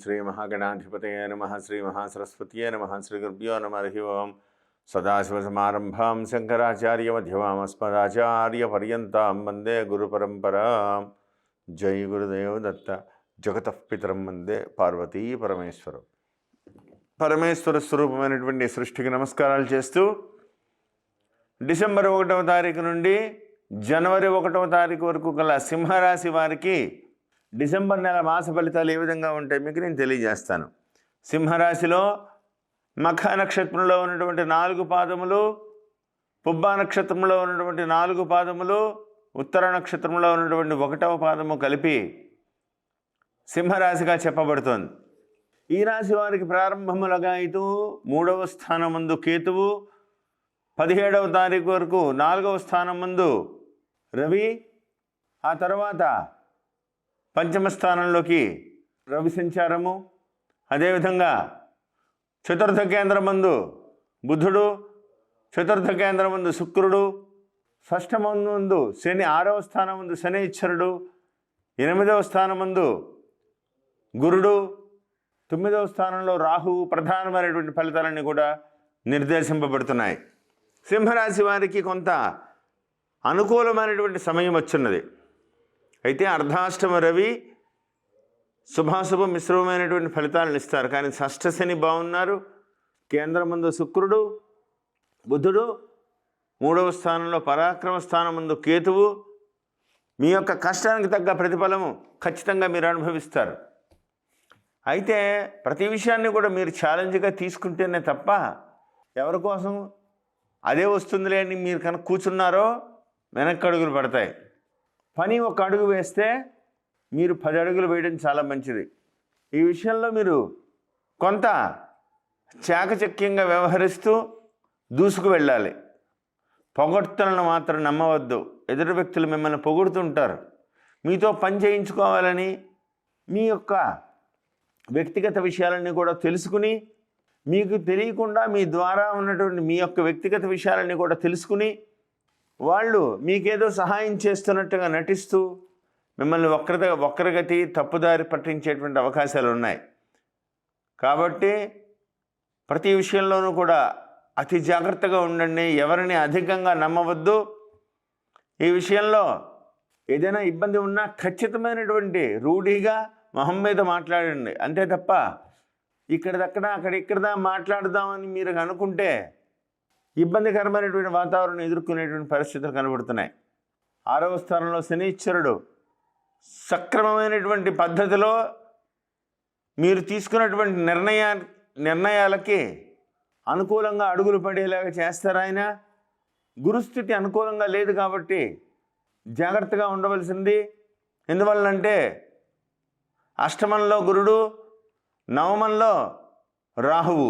శ్రీ మహాగణాధిపతయే నమః శ్రీ మహాసరస్వత్యే నమః శ్రీ గురుభ్యో నమః హరి ఓం సదాశివసమారంభాం శంకరాచార్యమధ్యమాం అస్మదాచార్యపర్యంతాం వందే గురుపరంపరాం. జై గురుదేవ్ దత్త. జగతః పితరం వందే పార్వతీ పరమేశ్వరం. పరమేశ్వర స్వరూపమైనటువంటి సృష్టికి నమస్కారాలు చేస్తూ డిసెంబర్ 1వ తారీఖు నుండి జనవరి 1వ తారీఖు వరకు గల సింహరాశి వారికి డిసెంబర్ నెల మాస ఫలితాలు ఏ విధంగా ఉంటాయి మీకు నేను తెలియజేస్తాను. సింహరాశిలో మఖ నక్షత్రంలో ఉన్నటువంటి 4 పాదములు, పుబ్బా నక్షత్రంలో ఉన్నటువంటి 4 పాదములు, ఉత్తర నక్షత్రంలో ఉన్నటువంటి 1వ పాదము కలిపి సింహరాశిగా చెప్పబడుతోంది. ఈ రాశి వారికి ప్రారంభములుగా ఇటు 3వ స్థానం ముందు కేతువు, 17వ తారీఖు వరకు 4వ స్థానం ముందు రవి, ఆ తర్వాత 5వ స్థానంలోకి రవి సంచారము, అదేవిధంగా చతుర్థ కేంద్రం ముందు బుధుడు, చతుర్థ కేంద్రం ముందు శుక్రుడు, షష్ఠమం ముందు శని, 6వ స్థానం ముందు శనైశ్వరుడు, 8వ స్థానం ముందు గురుడు, 9వ స్థానంలో రాహువు ప్రధానమైనటువంటి ఫలితాలన్నీ కూడా నిర్దేశింపబడుతున్నాయి. సింహరాశి వారికి కొంత అనుకూలమైనటువంటి సమయం వచ్చిన్నది. అయితే అర్ధాష్టమ రవి శుభాశుభ మిశ్రమమైనటువంటి ఫలితాలను ఇస్తారు. కానీ షష్ఠ శని బాగున్నారు. కేంద్రం ముందు శుక్రుడు, బుధుడు, 3వ స్థానంలో పరాక్రమ స్థానం ముందు కేతువు. మీ యొక్క కష్టానికి తగ్గ ప్రతిఫలము ఖచ్చితంగా మీరు అనుభవిస్తారు. అయితే ప్రతి విషయాన్ని కూడా మీరు ఛాలెంజ్గా తీసుకుంటేనే తప్ప ఎవరి కోసం అదే వస్తుందిలే అని మీరు కనుక కూర్చున్నారో వెనక్కి అడుగులు పడతాయి. పని 1 అడుగు వేస్తే మీరు 10 అడుగులు వేయడం చాలా మంచిది. ఈ విషయంలో మీరు కొంత చాకచక్యంగా వ్యవహరిస్తూ దూసుకు వెళ్ళాలి. పొగడ్తలను మాత్రం నమ్మవద్దు. ఎదుటి వ్యక్తులు మిమ్మల్ని పొగుడుతుంటారు. మీతో పని చేయించుకోవాలని మీ యొక్క వ్యక్తిగత విషయాలన్నీ కూడా తెలుసుకుని, మీకు తెలియకుండా మీ ద్వారా ఉన్నటువంటి మీ యొక్క వ్యక్తిగత విషయాలన్నీ కూడా తెలుసుకుని వాళ్ళు మీకేదో సహాయం చేస్తున్నట్టుగా నటిస్తూ మిమ్మల్ని వక్రగతి తప్పుదారి పట్టించేటువంటి అవకాశాలు ఉన్నాయి. కాబట్టి ప్రతి విషయంలోనూ కూడా అతి జాగ్రత్తగా ఉండండి. ఎవరిని అధికంగా నమ్మవద్దు. ఈ విషయంలో ఏదైనా ఇబ్బంది ఉన్నా ఖచ్చితమైనటువంటి రూఢిగా మొహం మీద మాట్లాడండి. అంతే తప్ప ఇక్కడిదక్కడ అక్కడిక్కడదా మాట్లాడదామని మీరు అనుకుంటే ఇబ్బందికరమైనటువంటి వాతావరణం ఎదుర్కొనేటువంటి పరిస్థితులు కనబడుతున్నాయి. 6వ స్థానంలో శనీశ్వరుడు సక్రమమైనటువంటి పద్ధతిలో మీరు తీసుకున్నటువంటి నిర్ణయాలకి అనుకూలంగా అడుగులు పడేలాగా చేస్తారు ఆయన. గురుస్థితి అనుకూలంగా లేదు కాబట్టి జాగ్రత్తగా ఉండవలసింది. ఎందువల్లంటే అష్టమంలో గురుడు, నవమంలో రాహువు.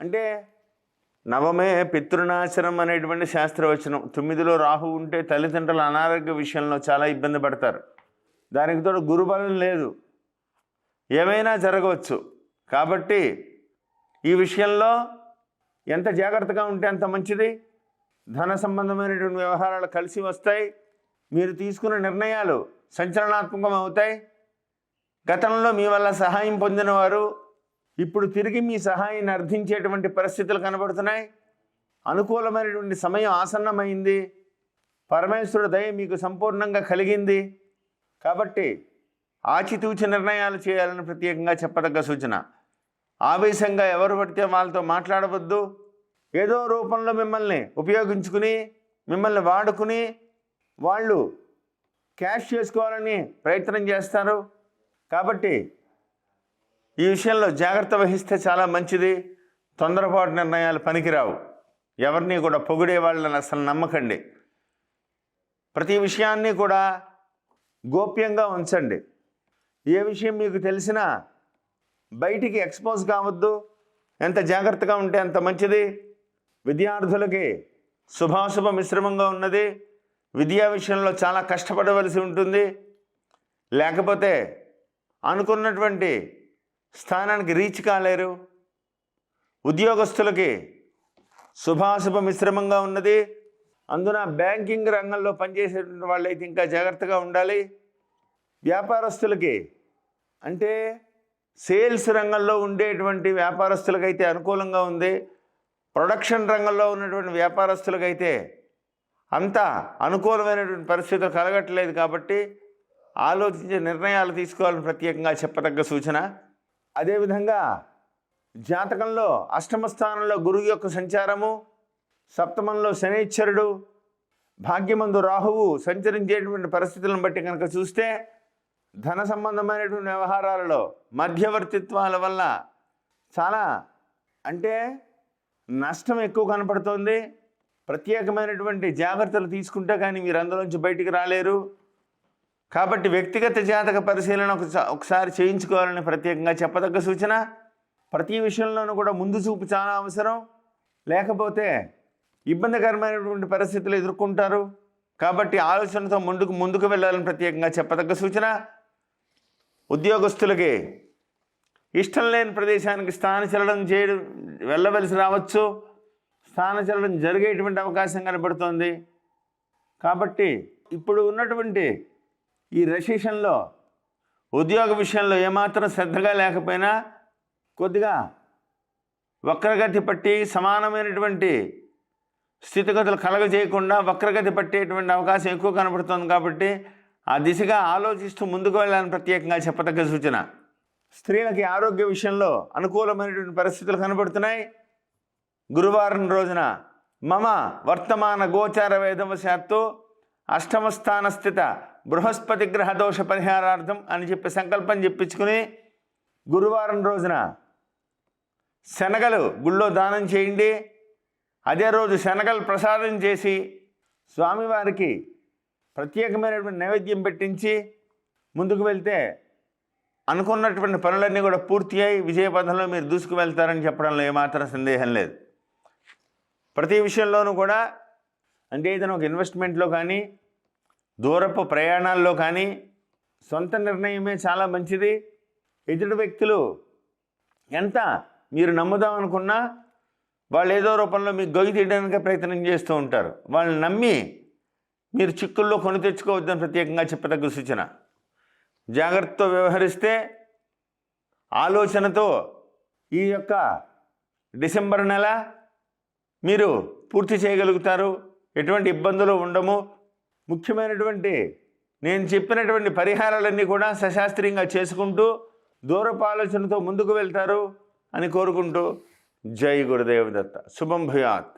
అంటే నవమే పితృనాశనం అనేటువంటి శాస్త్రవచనం. 9లో రాహువు ఉంటే తల్లిదండ్రుల అనారోగ్య విషయంలో చాలా ఇబ్బంది పడతారు. దానికి తోడు గురుబలం లేదు, ఏమైనా జరగవచ్చు. కాబట్టి ఈ విషయంలో ఎంత జాగ్రత్తగా ఉంటే అంత మంచిది. ధన సంబంధమైనటువంటి వ్యవహారాలు కలిసి వస్తాయి. మీరు తీసుకున్న నిర్ణయాలు సంచలనాత్మకం అవుతాయి. గతంలో మీ వల్ల సహాయం పొందిన వారు ఇప్పుడు తిరిగి మీ సహాయాన్ని అర్థించేటువంటి పరిస్థితులు కనబడుతున్నాయి. అనుకూలమైనటువంటి సమయం ఆసన్నమైంది. పరమేశ్వరుడు దయ మీకు సంపూర్ణంగా కలిగింది. కాబట్టి ఆచితూచి నిర్ణయాలు చేయాలని ప్రత్యేకంగా చెప్పదగ్గ సూచన. ఆవేశంగా ఎవరు పడితే వాళ్ళతో మాట్లాడవద్దు. ఏదో రూపంలో మిమ్మల్ని ఉపయోగించుకుని మిమ్మల్ని వాడుకుని వాళ్ళు క్యాష్ చేసుకోవాలని ప్రయత్నం చేస్తారు. కాబట్టి ఈ విషయంలో జాగ్రత్త వహిస్తే చాలా మంచిది. తొందరపాటు నిర్ణయాలు పనికిరావు. ఎవరిని కూడా పొగిడే వాళ్ళని అసలు నమ్మకండి. ప్రతి విషయాన్ని కూడా గోప్యంగా ఉంచండి. ఏ విషయం మీకు తెలిసినా బయటికి ఎక్స్పోజ్ కావద్దు. ఎంత జాగ్రత్తగా ఉంటే అంత మంచిది. విద్యార్థులకి శుభాశుభ మిశ్రమంగా ఉన్నది. విద్యా విషయంలో చాలా కష్టపడవలసి ఉంటుంది. లేకపోతే అనుకున్నటువంటి స్థానానికి రీచ్ కాలేరు. ఉద్యోగస్తులకి శుభాశుభ మిశ్రమంగా ఉన్నది. అందున బ్యాంకింగ్ రంగంలో పనిచేసేటువంటి వాళ్ళైతే ఇంకా జాగ్రత్తగా ఉండాలి. వ్యాపారస్తులకి అంటే సేల్స్ రంగంలో ఉండేటువంటి వ్యాపారస్తులకైతే అనుకూలంగా ఉంది. ప్రొడక్షన్ రంగంలో ఉన్నటువంటి వ్యాపారస్తులకైతే అంత అనుకూలమైనటువంటి పరిస్థితులు కలగట్లేదు. కాబట్టి ఆలోచించే నిర్ణయాలు తీసుకోవాలని ప్రత్యేకంగా చెప్పదగ్గ సూచన. అదేవిధంగా జాతకంలో అష్టమ స్థానంలో గురువు యొక్క సంచారము, సప్తమంలో శనైశ్వరుడు, భాగ్యమందు రాహువు సంచరించేటువంటి పరిస్థితులను బట్టి కనుక చూస్తే ధన సంబంధమైనటువంటి వ్యవహారాలలో మధ్యవర్తిత్వాల వల్ల చాలా అంటే నష్టం ఎక్కువ కనపడుతోంది. ప్రత్యేకమైనటువంటి జాగ్రత్తలు తీసుకుంటే కానీ మీరు అందులోంచి బయటికి రాలేరు. కాబట్టి వ్యక్తిగత జాతక పరిశీలన ఒకసారి చేయించుకోవాలని ప్రత్యేకంగా చెప్పదగ్గ సూచన. ప్రతి విషయంలోనూ కూడా ముందు చూపు చాలా అవసరం. లేకపోతే ఇబ్బందికరమైనటువంటి పరిస్థితులు ఎదుర్కొంటారు. కాబట్టి ఆలోచనతో ముందుకు వెళ్ళాలని ప్రత్యేకంగా చెప్పదగ్గ సూచన. ఉద్యోగస్తులకి ఇష్టం లేని ప్రదేశానికి స్థానచలనం వెళ్ళవలసి రావచ్చు. స్థానచలనం జరిగేటువంటి అవకాశం కనబడుతోంది. కాబట్టి ఇప్పుడు ఉన్నటువంటి ఈ రెసిషన్లో ఉద్యోగ విషయంలో ఏమాత్రం శ్రద్ధగా లేకపోయినా కొద్దిగా వక్రగతి పట్టి సమానమైనటువంటి స్థితిగతులు కలగజేయకుండా వక్రగతి పట్టేటువంటి అవకాశం ఎక్కువ కనబడుతుంది. కాబట్టి ఆ దిశగా ఆలోచిస్తూ ముందుకు వెళ్ళాలని ప్రత్యేకంగా చెప్పదగ్గ సూచన. స్త్రీలకి ఆరోగ్య విషయంలో అనుకూలమైనటువంటి పరిస్థితులు కనబడుతున్నాయి. గురువారం రోజున మమ వర్తమాన గోచార వేదవశాత్తు అష్టమ స్థాన స్థిత బృహస్పతి గ్రహ దోష పరిహారార్థం అని చెప్పి సంకల్పం చెప్పించుకుని గురువారం రోజున శనగలు గుళ్ళో దానం చేయండి. అదే రోజు శనగలు ప్రసాదం చేసి స్వామివారికి ప్రత్యేకమైనటువంటి నైవేద్యం పెట్టించి ముందుకు వెళ్తే అనుకున్నటువంటి పనులన్నీ కూడా పూర్తి అయి విజయపథంలో మీరు దూసుకు వెళ్తారని చెప్పడంలో ఏమాత్రం సందేహం లేదు. ప్రతి విషయంలోనూ కూడా అంటే ఏదైనా ఒక ఇన్వెస్ట్మెంట్లో కానీ దూరపు ప్రయాణాల్లో కానీ సొంత నిర్ణయమే చాలా మంచిది. ఎదుటి వ్యక్తులు ఎంత మీరు నమ్ముదాం అనుకున్నా వాళ్ళు ఏదో రూపంలో మీకు గొయ్యి తీయడానికి ప్రయత్నం చేస్తూ ఉంటారు. వాళ్ళని నమ్మి మీరు చిక్కుల్లో కొని తెచ్చుకోవద్దని ప్రత్యేకంగా చెప్పదగ్గ సూచన. జాగ్రత్తతో వ్యవహరిస్తే ఆలోచనతో ఈ యొక్క డిసెంబర్ నెల మీరు పూర్తి చేయగలుగుతారు. ఎటువంటి ఇబ్బందులు ఉండము. ముఖ్యమైనటువంటి నేను చెప్పినటువంటి పరిహారాలన్నీ కూడా సశాస్త్రీయంగా చేసుకుంటూ దూరపు ఆలోచనతో ముందుకు వెళ్తారు అని కోరుకుంటూ జై గురుదేవ్ దత్త. శుభం భూయాత్.